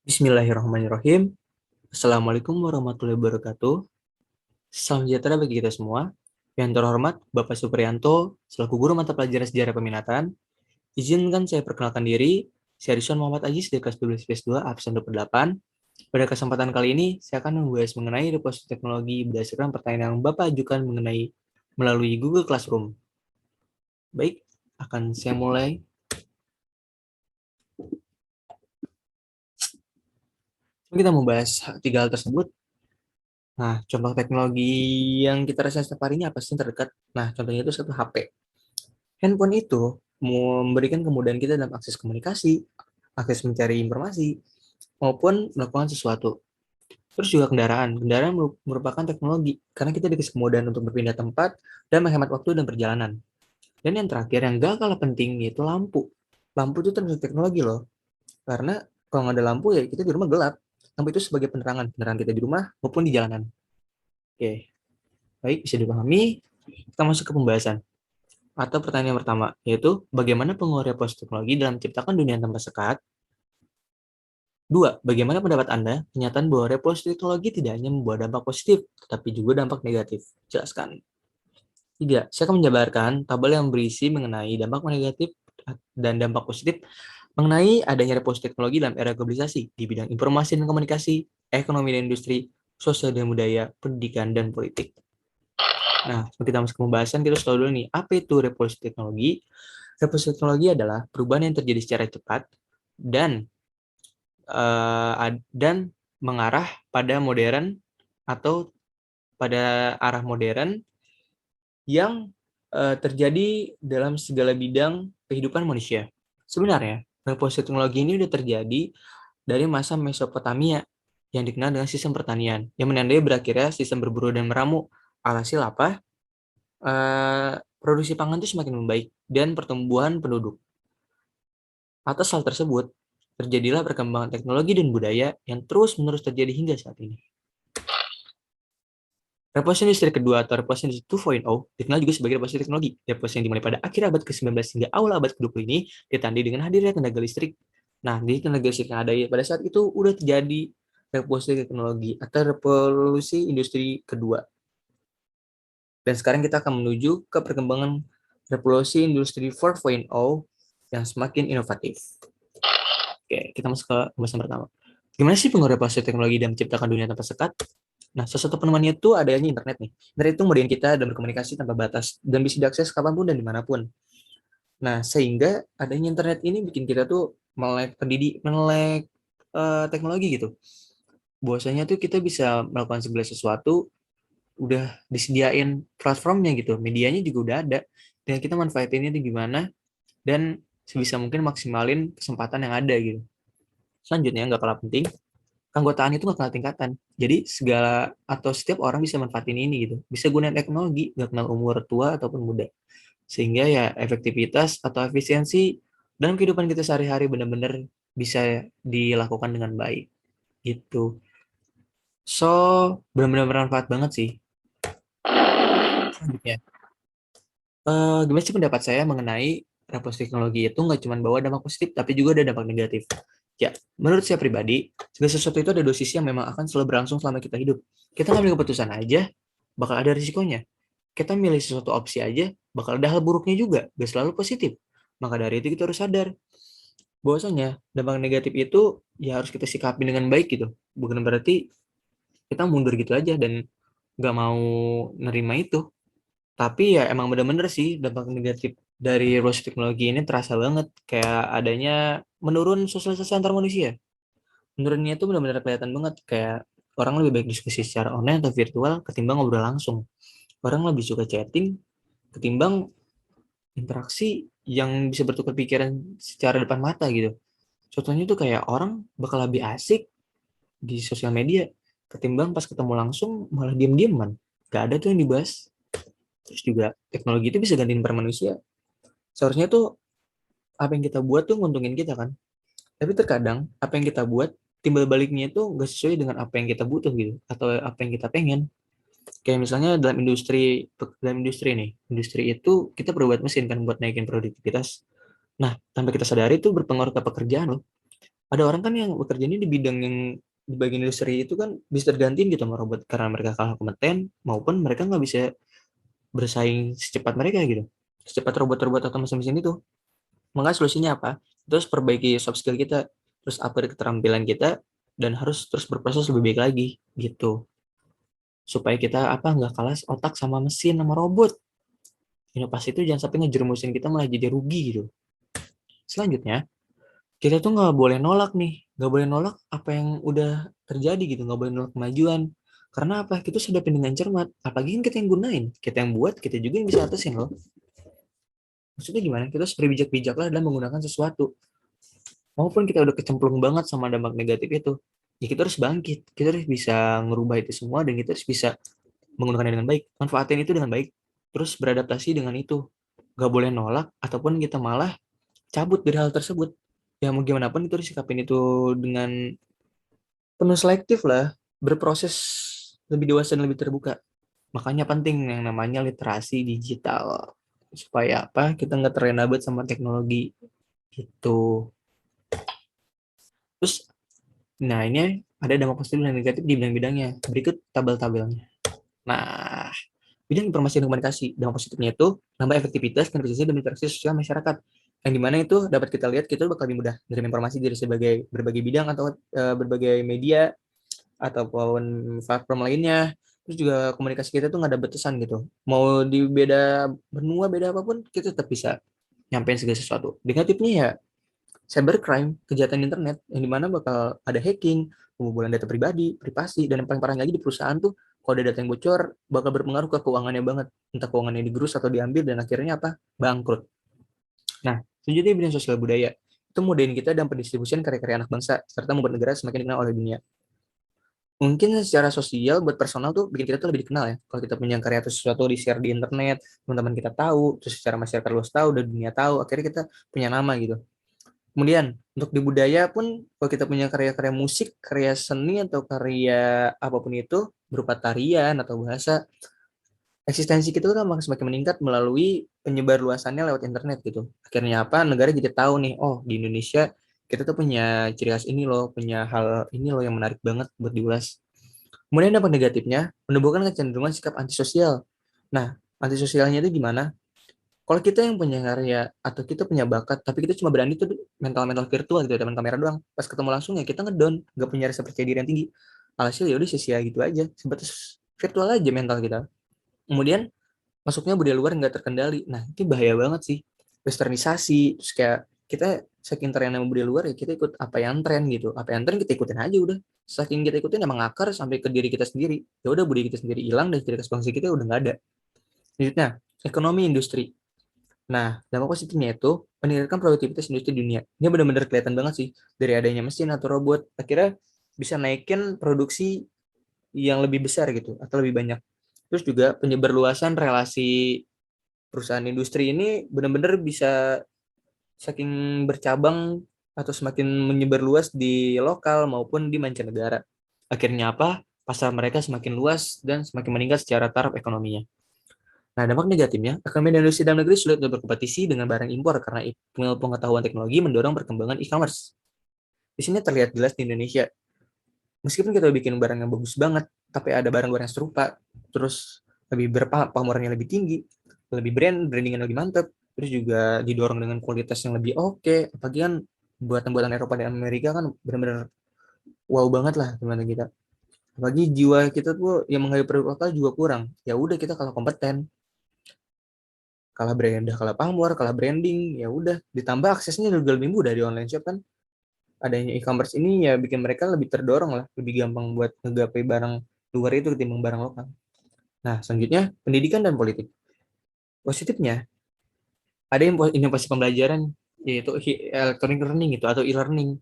Bismillahirrahmanirrahim. Assalamualaikum warahmatullahi wabarakatuh. Salam sejahtera bagi kita semua. Yang terhormat Bapak Supriyanto, selaku Guru Mata Pelajaran Sejarah Peminatan, izinkan saya perkenalkan diri. Saya Rizwan Muhammad Ajis dari kelas 12 IPS 2 absen 28. Pada kesempatan kali ini, saya akan membahas mengenai repository teknologi berdasarkan pertanyaan yang Bapak ajukan mengenai melalui Google Classroom. Baik, akan saya mulai. Kita membahas tiga hal tersebut. Nah, contoh teknologi yang kita rasakan setiap hari ini apa sih yang terdekat? Nah, contohnya itu satu HP. Handphone itu memberikan kemudahan kita dalam akses komunikasi, akses mencari informasi, maupun melakukan sesuatu. Terus juga kendaraan. Kendaraan merupakan teknologi, karena kita dikasih kemudahan untuk berpindah tempat dan menghemat waktu dan perjalanan. Dan yang terakhir, yang gak kalah penting, yaitu lampu. Lampu itu termasuk teknologi loh, karena kalau nggak ada lampu ya kita di rumah gelap. Lampu itu sebagai penerangan kita di rumah maupun di jalanan. Oke, baik, bisa dipahami. Kita masuk ke pembahasan. Atau pertanyaan pertama, yaitu bagaimana pengaruh repository teknologi dalam menciptakan dunia tanpa sekat? Dua, bagaimana pendapat Anda kenyataan bahwa repository teknologi tidak hanya membawa dampak positif, tetapi juga dampak negatif? Jelaskan. Tiga, saya akan menjabarkan tabel yang berisi mengenai dampak negatif dan dampak positif mengenai adanya repository teknologi dalam era globalisasi di bidang informasi dan komunikasi, ekonomi dan industri, sosial dan budaya, pendidikan, dan politik. Nah, sebelum kita masuk ke pembahasan, kita harus tahu dulu nih, apa itu revolusi teknologi? Revolusi teknologi adalah perubahan yang terjadi secara cepat dan mengarah pada modern atau pada arah modern yang terjadi dalam segala bidang kehidupan manusia. Sebenarnya, revolusi teknologi ini sudah terjadi dari masa Mesopotamia yang dikenal dengan sistem pertanian, yang menandai berakhirnya sistem berburu dan meramu. Alhasil apa? Produksi pangan itu semakin membaik dan pertumbuhan penduduk. Atas hal tersebut, terjadilah perkembangan teknologi dan budaya yang terus-menerus terjadi hingga saat ini. Revolusi industri kedua atau revolusi industri 2.0 dikenal juga sebagai revolusi teknologi. Revolusi yang dimulai pada akhir abad ke-19 hingga awal abad ke-20 ini ditandai dengan hadirnya tenaga listrik. Nah, di tenaga listrik yang ada pada saat itu udah terjadi revolusi teknologi atau revolusi industri kedua. Dan sekarang kita akan menuju ke perkembangan revolusi industri 4.0 yang semakin inovatif. Oke, kita masuk ke pembahasan pertama. Gimana sih pengaruh revolusi teknologi dan menciptakan dunia tanpa sekat? Nah, salah satu penemuannya itu adanya internet nih. Internet itu memudahkan kita dan berkomunikasi tanpa batas dan bisa diakses kapanpun dan dimanapun. Nah, sehingga adanya internet ini bikin kita tuh melek teknologi gitu. Bahwasanya tuh kita bisa melakukan segala sesuatu udah disediain platformnya gitu, medianya juga udah ada, dan kita manfaatinnya itu gimana dan sebisa mungkin maksimalin kesempatan yang ada gitu. Selanjutnya nggak kalah penting, keanggotaan itu nggak kenal tingkatan. Jadi segala atau setiap orang bisa manfaatin ini gitu, bisa gunain teknologi, nggak kenal umur tua ataupun muda, sehingga ya efektivitas atau efisiensi dalam kehidupan kita sehari-hari benar-benar bisa dilakukan dengan baik gitu. So, benar-benar bermanfaat banget sih. Selanjutnya, gimana sih pendapat saya mengenai revolusi teknologi itu nggak cuma bawa dampak positif, tapi juga ada dampak negatif. Ya, menurut saya pribadi, segala sesuatu itu ada dua sisi yang memang akan selalu berlangsung selama kita hidup. Kita ngambil keputusan aja, bakal ada risikonya. Kita milih sesuatu opsi aja, bakal ada hal buruknya juga, gak selalu positif. Maka dari itu kita harus sadar, bahwasanya dampak negatif itu ya harus kita sikapi dengan baik gitu. Bukan berarti kita mundur gitu aja dan nggak mau nerima itu. Tapi ya emang bener-bener sih dampak negatif dari revolusi teknologi ini terasa banget. Kayak adanya menurun sosialisasi antar manusia. Menurunnya itu benar-benar kelihatan banget. Kayak orang lebih baik diskusi secara online atau virtual ketimbang ngobrol langsung. Orang lebih suka chatting ketimbang interaksi yang bisa bertukar pikiran secara depan mata gitu. Contohnya tuh kayak orang bakal lebih asik di sosial media ketimbang pas ketemu langsung malah diem-dieman. Gak ada tuh yang dibahas. Terus juga teknologi itu bisa gantiin peran manusia. Seharusnya tuh apa yang kita buat tuh nguntungin kita kan. Tapi terkadang apa yang kita buat timbal baliknya itu gak sesuai dengan apa yang kita butuh gitu atau apa yang kita pengen. Kayak misalnya dalam industri nih, industri itu kita perlu buat mesin kan buat naikin produktivitas. Nah, tanpa kita sadari itu berpengaruh ke pekerjaan loh. Ada orang kan yang bekerjanya di bidang yang di bagian industri itu kan bisa tergantiin gitu sama robot karena mereka kalah kompeten maupun mereka nggak bisa bersaing secepat mereka gitu, secepat robot-robot atau mesin-mesin itu. Maka solusinya apa? Terus perbaiki soft skill kita, terus upgrade keterampilan kita, dan harus terus berproses lebih baik lagi gitu. Supaya kita apa nggak kalah otak sama mesin sama robot. Inovasi itu jangan sampai ngejerumusin kita malah jadi rugi gitu. Selanjutnya, kita tuh nggak boleh nolak nih, nggak boleh nolak apa yang udah terjadi gitu, nggak boleh nolak kemajuan. Karena apa? Kita sudah dengan cermat. Apalagi kan kita yang gunain, kita yang buat, kita juga yang bisa atasin loh. Maksudnya gimana? Kita harus berbijak-bijak lah dalam menggunakan sesuatu. Maupun kita udah kecemplung banget sama dampak negatif itu, ya kita harus bangkit. Kita harus bisa ngerubah itu semua dan kita harus bisa menggunakannya dengan baik. Manfaatin itu dengan baik. Terus beradaptasi dengan itu. Gak boleh nolak ataupun kita malah cabut dari hal tersebut. Ya mau gimana pun itu harus sikapin itu dengan penuh selektif lah. Berproses lebih dewasa dan lebih terbuka. Makanya penting yang namanya literasi digital. Supaya apa? Kita nggak terlena banget sama teknologi. Gitu. Terus, nah ini ada dampak positif dan negatif di bidang-bidangnya. Berikut tabel-tabelnya. Nah, bidang informasi dan komunikasi. Dampak positifnya itu nambah efektivitas, kinerja dan interaksi sosial masyarakat. Yang dimana itu dapat kita lihat kita bakal lebih mudah menerima informasi dari sebagai berbagai bidang atau berbagai media ataupun platform lainnya. Terus juga komunikasi kita tuh nggak ada batasan gitu. Mau di beda benua, beda apapun, kita tetap bisa nyampein segala sesuatu. Negatifnya ya cybercrime, kejahatan internet, yang dimana bakal ada hacking, pembobolan data pribadi, privasi, dan yang paling parah lagi di perusahaan tuh, kalau ada data yang bocor, bakal berpengaruh ke keuangannya banget. Entah keuangannya digerus atau diambil, dan akhirnya apa? Bangkrut. Nah, selanjutnya bidang sosial budaya. Itu modeling kita dan pendistribusian karya-karya anak bangsa, serta membuat negara semakin dikenal oleh dunia. Mungkin secara sosial buat personal tuh bikin kita tuh lebih dikenal ya. Kalau kita punya karya atau sesuatu di share di internet, teman-teman kita tahu, terus secara masyarakat luas tahu, dan dunia tahu, akhirnya kita punya nama gitu. Kemudian untuk di budaya pun kalau kita punya karya-karya musik, karya seni atau karya apapun itu berupa tarian atau bahasa, eksistensi kita kan akan semakin meningkat melalui penyebar luasannya lewat internet gitu. Akhirnya apa? Negara jadi tahu nih, oh di Indonesia kita tuh punya ciri khas ini loh, punya hal ini loh yang menarik banget buat diulas. Kemudian dampak negatifnya menumbuhkan kecenderungan sikap antisosial. Nah, antisosialnya itu gimana? Kalau kita yang punya karya atau kita punya bakat, tapi kita cuma berani tuh mental-mental virtual gitu, depan kamera doang. Pas ketemu langsung ya kita ngedown, nggak punya rasa percaya diri yang tinggi. Alhasil ya udah sia-sia gitu aja, sebatas virtual aja mental kita. Kemudian masuknya budaya luar nggak terkendali. Nah itu bahaya banget sih. Westernisasi, terus kayak kita saking tren sama budaya luar ya kita ikut apa yang tren gitu. Apa yang tren kita ikutin aja udah. Saking kita ikutin emang akar sampai ke diri kita sendiri. Ya udah budaya kita sendiri hilang dan ciri khas bangsa kita udah nggak ada. Selanjutnya, ekonomi industri. Nah, dampak positifnya itu meningkatkan produktivitas industri dunia. Ini benar-benar kelihatan banget sih dari adanya mesin atau robot. Akhirnya bisa naikin produksi yang lebih besar gitu atau lebih banyak. Terus juga penyebarluasan relasi perusahaan industri ini benar-benar bisa saking bercabang atau semakin menyebar luas di lokal maupun di mancanegara. Akhirnya apa? Pasar mereka semakin luas dan semakin meningkat secara taraf ekonominya. Nah, dampak negatifnya, ekonomi dan industri dalam negeri sulit untuk berkompetisi dengan barang impor karena pengetahuan teknologi mendorong perkembangan e-commerce. Di sini terlihat jelas di Indonesia, meskipun kita bikin barang yang bagus banget, tapi ada barang luar yang serupa, terus lebih pamornya lebih tinggi, lebih brandingnya lebih mantap, terus juga didorong dengan kualitas yang lebih oke, apalagi kan buatan-buatan Eropa dan Amerika kan benar-benar wow banget lah gimana kita. Apalagi jiwa kita tuh yang menghargai produk lokal juga kurang. Ya udah kita kalah kompeten, kalah brand, udah kalah pamor, kalah branding, ya udah. Ditambah aksesnya juga lebih mudah di online shop kan. Adanya e-commerce ini ya bikin mereka lebih terdorong lah, lebih gampang buat ngegapai barang luar itu ketimbang barang lokal. Nah, selanjutnya pendidikan dan politik. Positifnya, ada inovasi pembelajaran yaitu electronic learning itu atau e-learning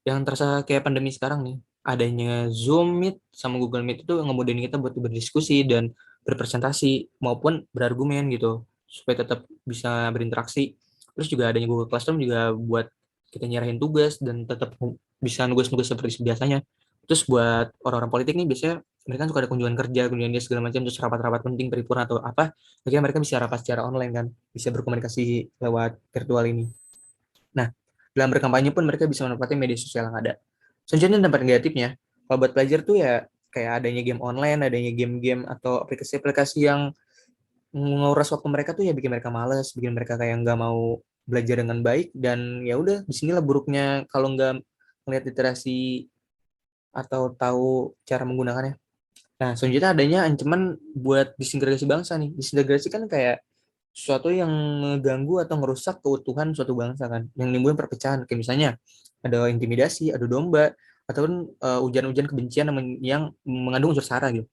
yang terasa kayak pandemi sekarang nih. Adanya Zoom Meet sama Google Meet itu ngemudahin kita buat berdiskusi dan berpresentasi maupun berargumen gitu supaya tetap bisa berinteraksi. Terus juga adanya Google Classroom juga buat kita nyerahin tugas dan tetap bisa nugas-nugas seperti biasanya. Terus buat orang-orang politik nih biasanya mereka kan suka ada kunjungan kerja, kunjungan dia segala macam, terus rapat-rapat penting, paripurna atau apa, akhirnya mereka bisa rapat secara online kan, bisa berkomunikasi lewat virtual ini. Nah, Dalam berkampanye pun mereka bisa manfaatkan media sosial yang ada. Selanjutnya dampak negatifnya, kalau buat pelajar tuh ya kayak adanya game online, adanya game-game atau aplikasi-aplikasi yang nguras waktu mereka tuh ya bikin mereka males, bikin mereka kayak nggak mau belajar dengan baik, dan ya udah disinilah buruknya kalau nggak melihat literasi atau tahu cara menggunakannya. Nah, selanjutnya adanya ancaman buat disintegrasi bangsa nih. Disintegrasi kan kayak sesuatu yang mengganggu atau merusak keutuhan suatu bangsa kan, yang nimbulin perpecahan. Kayak misalnya ada intimidasi, ada domba, ataupun ujian-ujian kebencian yang mengandung unsur sara gitu.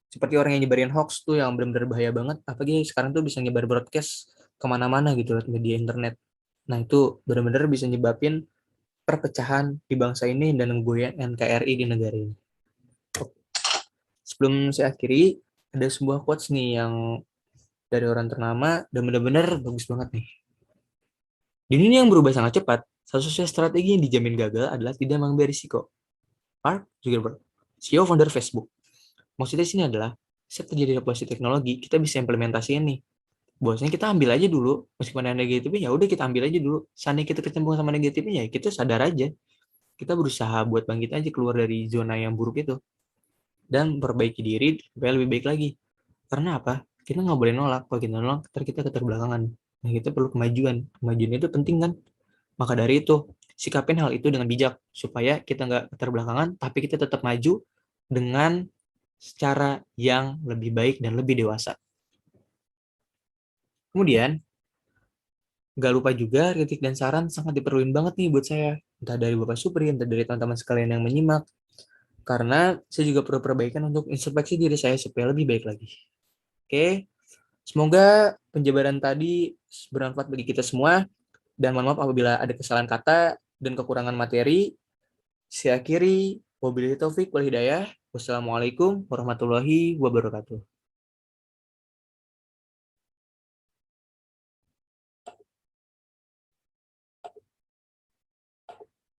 Seperti orang yang nyebarin hoax tuh yang benar-benar bahaya banget, apalagi sekarang tuh bisa nyebar broadcast kemana-mana gitu lewat media internet. Nah, itu benar-benar bisa nyebabin perpecahan di bangsa ini dan nggoyang NKRI di negara ini. Sebelum saya akhiri, ada sebuah quotes nih yang dari orang ternama dan benar-benar bagus banget nih. Di dunia yang berubah sangat cepat, satu-satunya strategi yang dijamin gagal adalah tidak mengambil risiko. Mark Zuckerberg, CEO founder Facebook. Maksudnya sini adalah, setiap terjadi revolusi teknologi, kita bisa implementasiin nih. Bahwasanya kita ambil aja dulu, meskipun ada negatifnya, ya udah kita ambil aja dulu. Seandainya kita kecemplung sama negatifnya, ya kita sadar aja. Kita berusaha buat bangkit aja keluar dari zona yang buruk itu. Dan perbaiki diri supaya lebih baik lagi. Karena apa? Kita nggak boleh nolak. Kalau kita nolak, ntar kita keterbelakangan. Nah, kita perlu kemajuan. Kemajuan itu penting kan? Maka dari itu, sikapin hal itu dengan bijak. Supaya kita nggak keterbelakangan, tapi kita tetap maju dengan secara yang lebih baik dan lebih dewasa. Kemudian, nggak lupa juga kritik dan saran sangat diperluin banget nih buat saya. Entah dari Bapak Supri, entah dari teman-teman sekalian yang menyimak. Karena saya juga perlu perbaikan untuk introspeksi diri saya supaya lebih baik lagi. Oke, semoga penjabaran tadi bermanfaat bagi kita semua. Dan mohon maaf apabila ada kesalahan kata dan kekurangan materi. Saya akhiri. Wabillahi taufik wal hidayah. Wassalamualaikum warahmatullahi wabarakatuh.